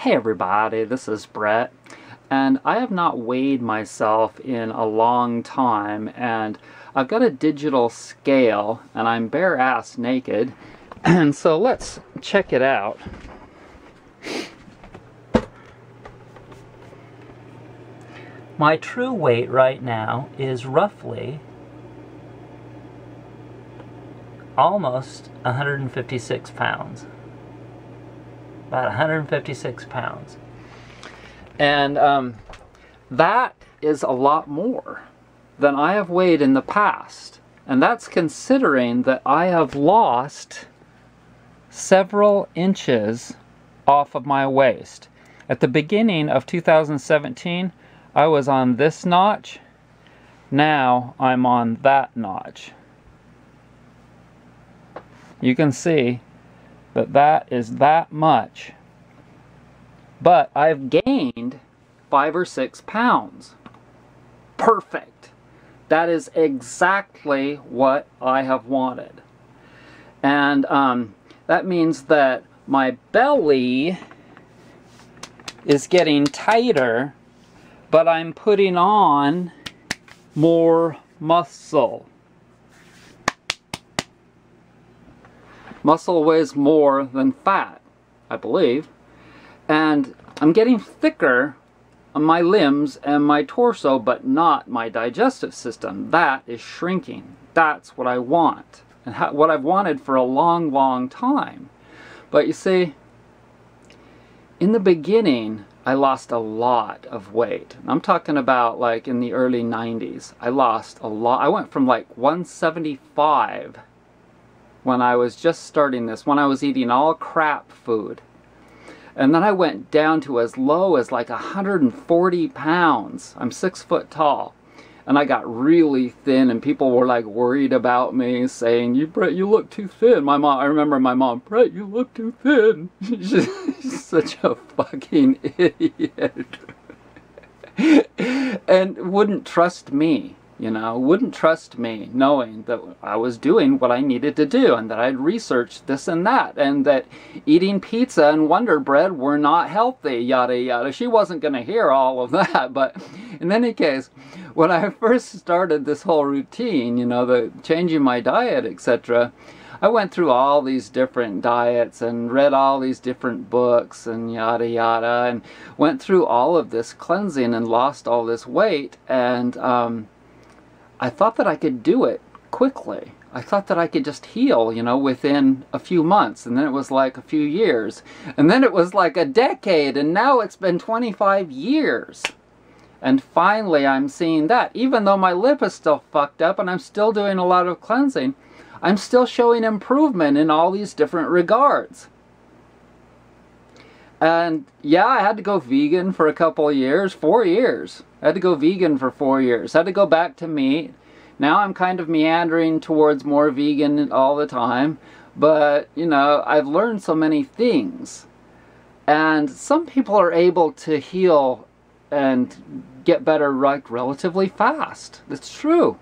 Hey everybody, this is Brett, and I have not weighed myself in a long time, and I've got a digital scale, and I'm bare-ass naked, and so let's check it out. My true weight right now is roughly almost 156 pounds. About 156 pounds. And that is a lot more than I have weighed in the past. And that's considering that I have lost several inches off of my waist. At the beginning of 2017, I was on this notch. Now I'm on that notch. You can see that is that much. But I've gained 5 or 6 pounds. Perfect. That is exactly what I have wanted. And that means that my belly is getting tighter, but I'm putting on more muscle. Muscle weighs more than fat, I believe. And I'm getting thicker on my limbs and my torso, but not my digestive system. That is shrinking. That's what I want. And what I've wanted for a long, long time. But you see, in the beginning, I lost a lot of weight. I'm talking about like in the early 90s. I lost a lot. I went from like 175 when I was just starting this, when I was eating all crap food. And then I went down to as low as like 140 pounds. I'm 6 foot tall. And I got really thin, and people were like worried about me, saying, Brett, you look too thin. My mom, I remember my mom, Brett, you look too thin. She's such a fucking idiot. And wouldn't trust me. You know, wouldn't trust me knowing that I was doing what I needed to do and that I'd researched this and that and that eating pizza and Wonder Bread were not healthy, yada yada. She wasn't going to hear all of that, but in any case, when I first started this whole routine, you know, the changing my diet, etc., I went through all these different diets and read all these different books and yada yada and went through all of this cleansing and lost all this weight, and I thought that I could do it quickly. I thought that I could just heal, you know, within a few months. And then it was like a few years. And then it was like a decade. And now it's been 25 years. And finally I'm seeing that. Even though my lip is still fucked up and I'm still doing a lot of cleansing, I'm still showing improvement in all these different regards. And yeah, I had to go vegan for a couple of years, 4 years. I had to go vegan for 4 years. I had to go back to meat. Now I'm kind of meandering towards more vegan all the time. But, you know, I've learned so many things. And some people are able to heal and get better like relatively fast. That's true.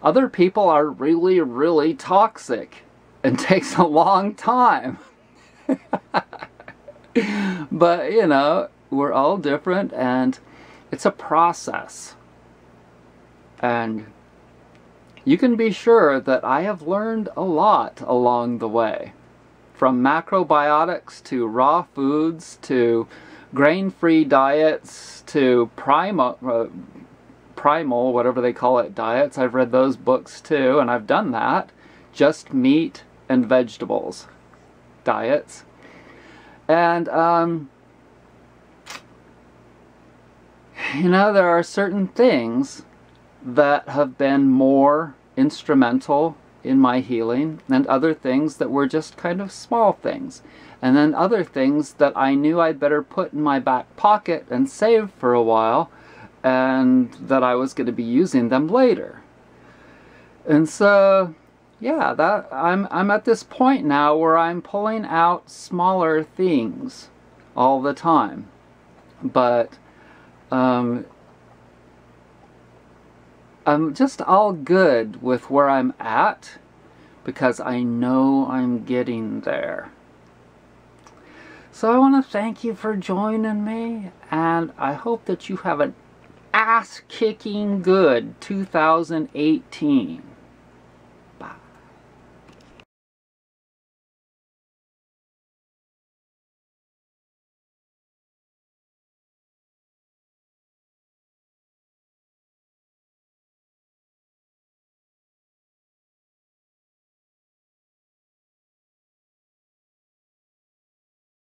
Other people are really, really toxic and takes a long time. But, you know, we're all different, and it's a process. And you can be sure that I have learned a lot along the way. From macrobiotics to raw foods to grain-free diets to primal, whatever they call it, diets. I've read those books too, and I've done that. Just meat and vegetables diets. And, you know, there are certain things that have been more instrumental in my healing, and other things that were just kind of small things. And then other things that I knew I'd better put in my back pocket and save for a while, and that I was going to be using them later. And so, yeah, that I'm at this point now where I'm pulling out smaller things all the time. But I'm just all good with where I'm at because I know I'm getting there. So I want to thank you for joining me, and I hope that you have an ass-kicking good 2018.